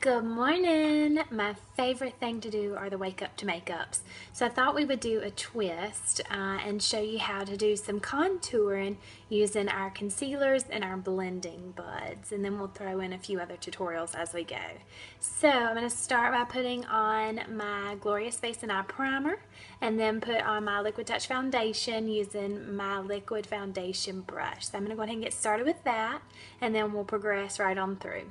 Good morning. My favorite thing to do are the wake up to makeups. So I thought we would do a twist and show you how to do some contouring using our concealers and our blending buds. And then we'll throw in a few other tutorials as we go. So I'm going to start by putting on my Glorious Face and Eye Primer and then put on my Liquid Touch Foundation using my liquid foundation brush. So I'm going to go ahead and get started with that and then we'll progress right on through.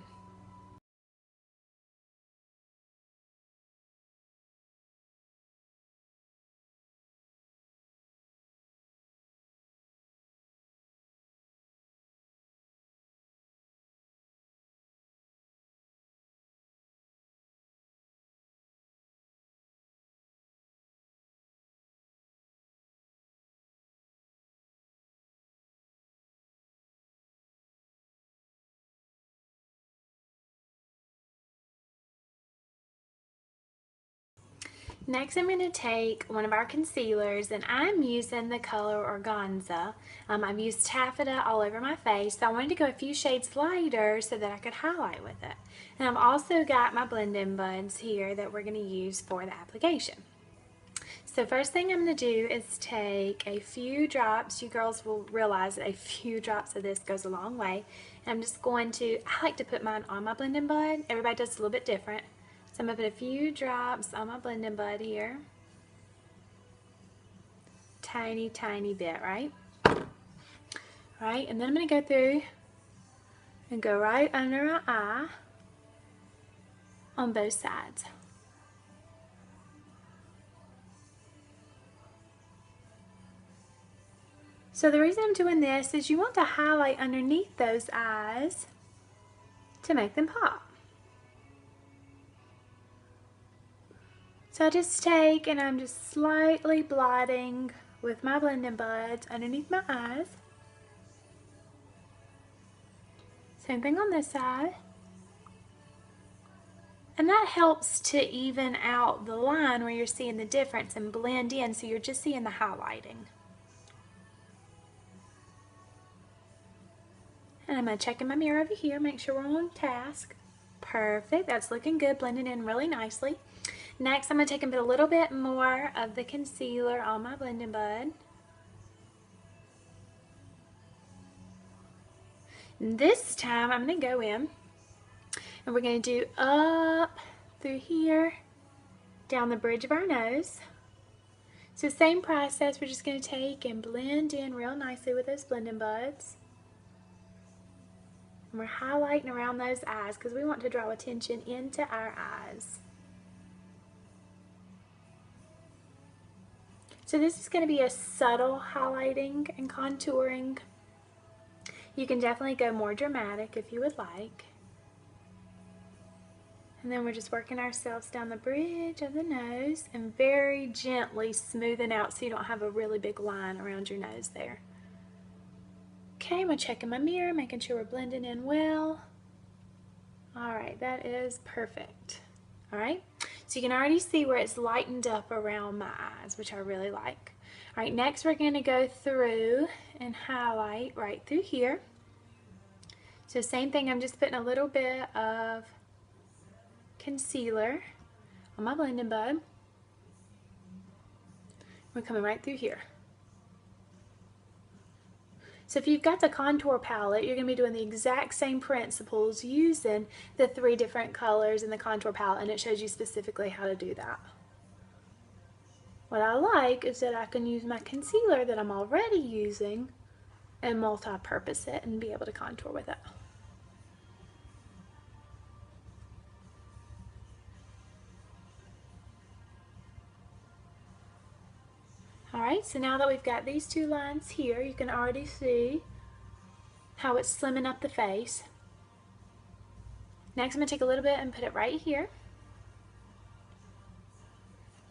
Next, I'm going to take one of our concealers, and I'm using the color Organza. I've used taffeta all over my face, so I wanted to go a few shades lighter so that I could highlight with it. And I've also got my blending buds here that we're going to use for the application. So first thing I'm going to do is take a few drops. You girls will realize that a few drops of this goes a long way. And I'm just going to, I like to put mine on my blending bud. Everybody does a little bit different. So I'm going to put a few drops on my blending bud here. Tiny, tiny bit, right? Right, and then I'm going to go through and go right under my eye on both sides. So the reason I'm doing this is you want to highlight underneath those eyes to make them pop. So I just take and I'm just slightly blotting with my blending buds underneath my eyes. Same thing on this side. And that helps to even out the line where you're seeing the difference and blend in, so you're just seeing the highlighting. And I'm going to check in my mirror over here, make sure we're on task. Perfect, that's looking good, blending in really nicely. Next, I'm going to take and put a little bit more of the concealer on my blending bud. This time, I'm going to go in and we're going to do up through here, down the bridge of our nose. So same process, we're just going to take and blend in real nicely with those blending buds. And we're highlighting around those eyes because we want to draw attention into our eyes. So this is going to be a subtle highlighting and contouring. You can definitely go more dramatic if you would like. And then we're just working ourselves down the bridge of the nose and very gently smoothing out so you don't have a really big line around your nose there. Okay, I'm going to check in my mirror, making sure we're blending in well. Alright, that is perfect. Alright, so you can already see where it's lightened up around my eyes, which I really like. Alright, next we're going to go through and highlight right through here. So same thing, I'm just putting a little bit of concealer on my blending bud. We're coming right through here. So if you've got the contour palette, you're going to be doing the exact same principles using the 3 different colors in the contour palette, and it shows you specifically how to do that. What I like is that I can use my concealer that I'm already using and multi-purpose it and be able to contour with it. Alright, so now that we've got these 2 lines here, you can already see how it's slimming up the face. Next I'm going to take a little bit and put it right here.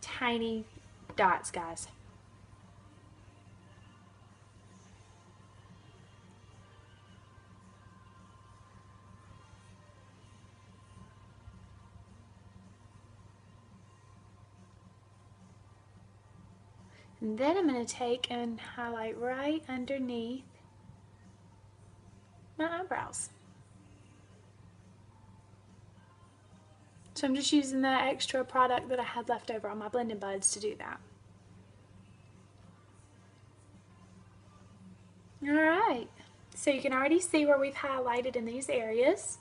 Tiny dots, guys. And then I'm going to take and highlight right underneath my eyebrows. So I'm just using that extra product that I had left over on my blending buds to do that. Alright, so you can already see where we've highlighted in these areas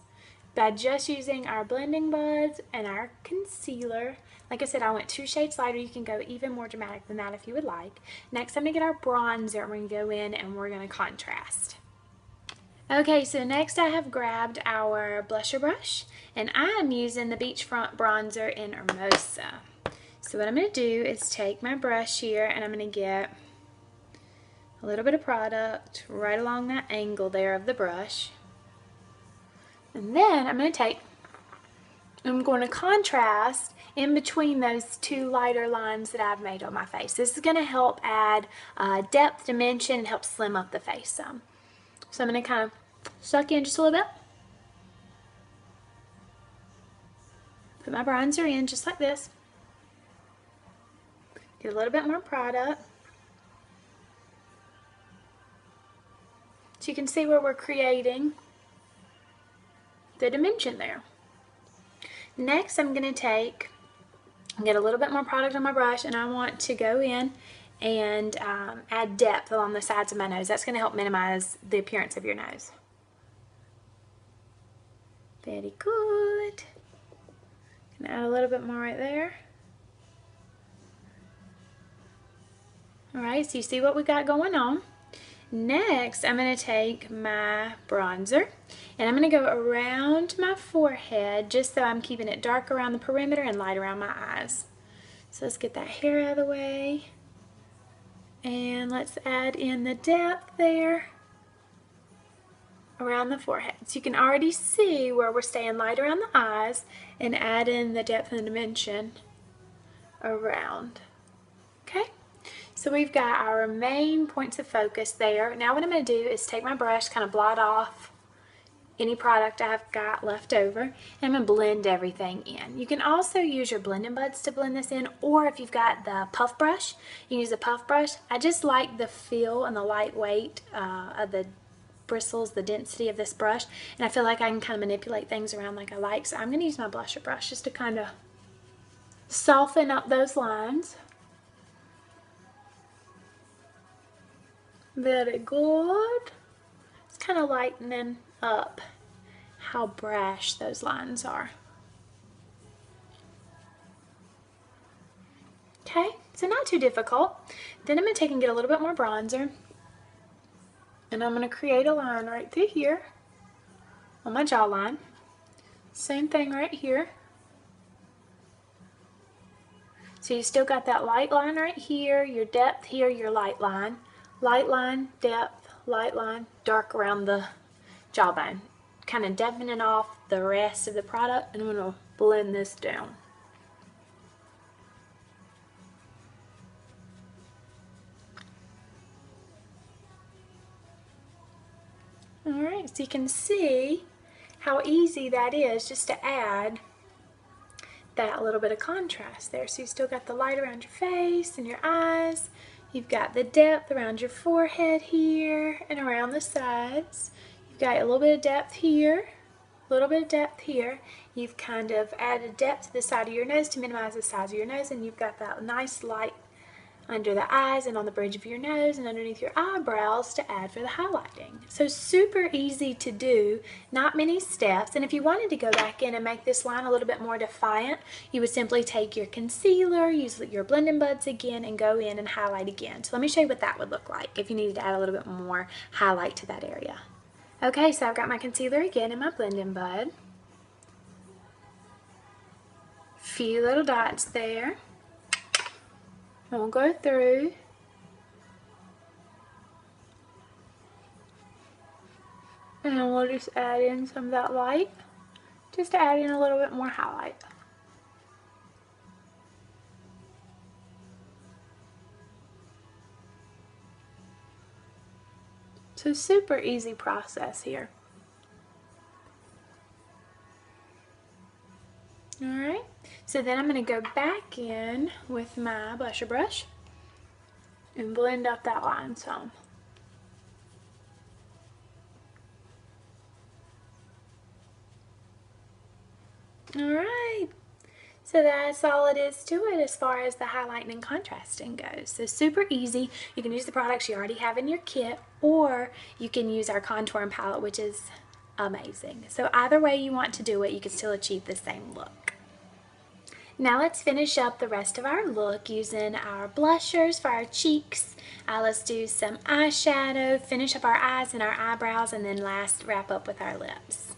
by just using our blending buds and our concealer. Like I said, I went 2 shades lighter. You can go even more dramatic than that if you would like. Next, I'm going to get our bronzer and we're going to go in and we're going to contrast. Okay, so next I have grabbed our blusher brush and I am using the Beachfront Bronzer in Hermosa. So what I'm going to do is take my brush here and I'm going to get a little bit of product right along that angle there of the brush. And then I'm going to contrast in between those 2 lighter lines that I've made on my face. This is going to help add depth, dimension, and help slim up the face some. So I'm going to kind of suck in just a little bit. Put my bronzer in just like this. Get a little bit more product. So you can see where we're creating the dimension there. Next, I'm going to get a little bit more product on my brush and I want to go in and add depth along the sides of my nose. That's going to help minimize the appearance of your nose. Very good. And add a little bit more right there. Alright, so you see what we got going on. Next, I'm going to take my bronzer and I'm going to go around my forehead just so I'm keeping it dark around the perimeter and light around my eyes. So let's get that hair out of the way and let's add in the depth there around the forehead. So you can already see where we're staying light around the eyes and add in the depth and dimension around. Okay? So we've got our main points of focus there. Now what I'm going to do is take my brush, kind of blot off any product I've got left over, and I'm going to blend everything in. You can also use your blending buds to blend this in, or if you've got the puff brush, you can use a puff brush. I just like the feel and the lightweight of the bristles, the density of this brush, and I feel like I can kind of manipulate things around like I like. So I'm going to use my blusher brush just to kind of soften up those lines. Very good. It's kind of lightening up how brash those lines are. Okay, so not too difficult. Then I'm going to take and get a little bit more bronzer and I'm going to create a line right through here on my jawline. Same thing right here. So you still got that light line right here, your depth here, your light line, depth, light line, dark around the jawbone. Kind of deadening off the rest of the product, and I'm going to blend this down. Alright, so you can see how easy that is just to add that little bit of contrast there. So you still got the light around your face and your eyes. You've got the depth around your forehead here and around the sides. You've got a little bit of depth here, a little bit of depth here. You've kind of added depth to the side of your nose to minimize the size of your nose, and you've got that nice light under the eyes and on the bridge of your nose and underneath your eyebrows to add for the highlighting. So super easy to do, not many steps, and if you wanted to go back in and make this line a little bit more defiant, you would simply take your concealer, use your blending buds again, and go in and highlight again. So let me show you what that would look like if you needed to add a little bit more highlight to that area. Okay, so I've got my concealer again in my blending bud. Few little dots there. And we'll go through and then we'll just add in some of that light just to add in a little bit more highlight. So super easy process here. Alright, so then I'm going to go back in with my blusher brush and blend up that line some. Alright, So that's all it is to it as far as the highlighting and contrasting goes. So super easy. You can use the products you already have in your kit, or you can use our contouring palette, which is amazing. So either way you want to do it, you can still achieve the same look. Now let's finish up the rest of our look using our blushers for our cheeks. Let's do some eyeshadow, finish up our eyes and our eyebrows, and then last wrap up with our lips.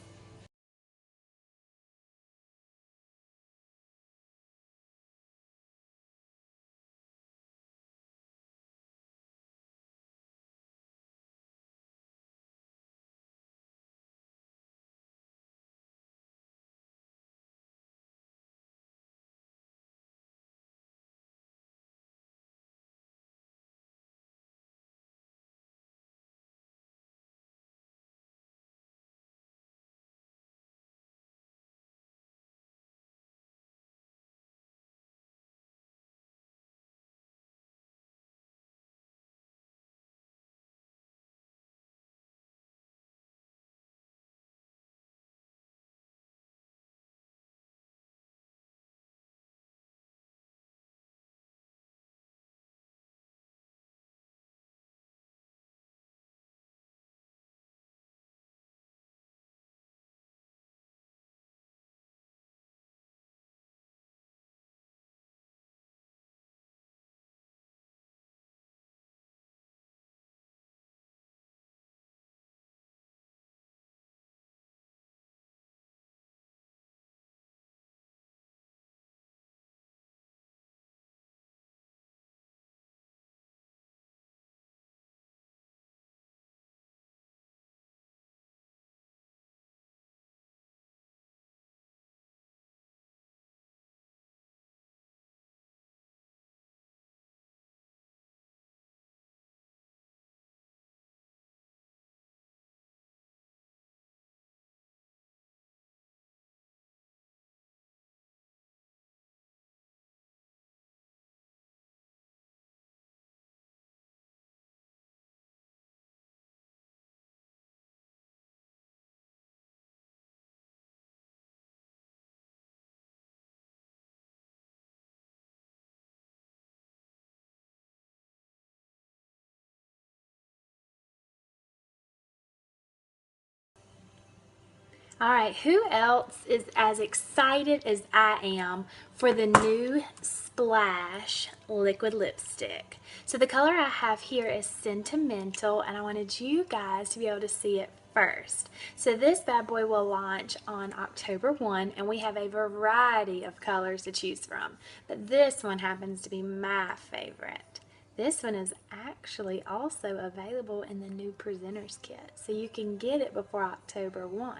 Alright, who else is as excited as I am for the new Splash liquid lipstick? So the color I have here is Sentimental, and I wanted you guys to be able to see it first. So this bad boy will launch on October 1, and we have a variety of colors to choose from. But this one happens to be my favorite. This one is actually also available in the new Presenters Kit, so you can get it before October 1.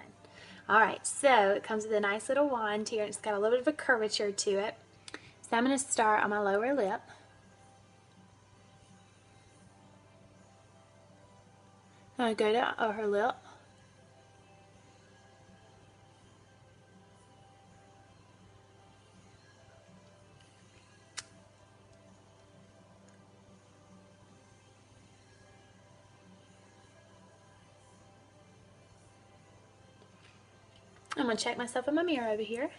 Alright, so it comes with a nice little wand here, and it's got a little bit of a curvature to it. So I'm going to start on my lower lip. I'm going to go to her lip. I'm going to check myself in my mirror over here.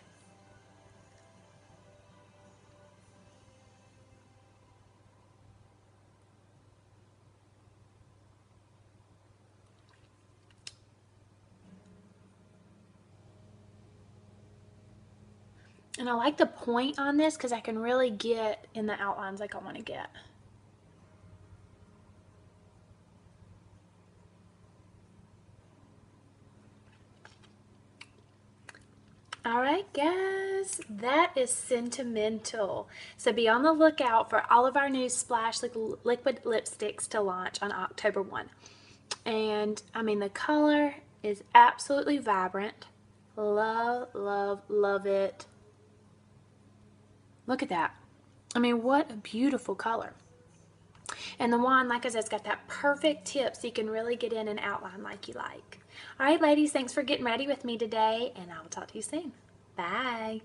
And I like the point on this because I can really get in the outlines like I want to get. Alright guys, that is Sentimental. So be on the lookout for all of our new Splash liquid lipsticks to launch on October 1. And I mean, the color is absolutely vibrant. Love, love, love it. Look at that. I mean, what a beautiful color. And the wand, like I said, it's got that perfect tip so you can really get in and outline like you like. All right, ladies, thanks for getting ready with me today, and I will talk to you soon. Bye.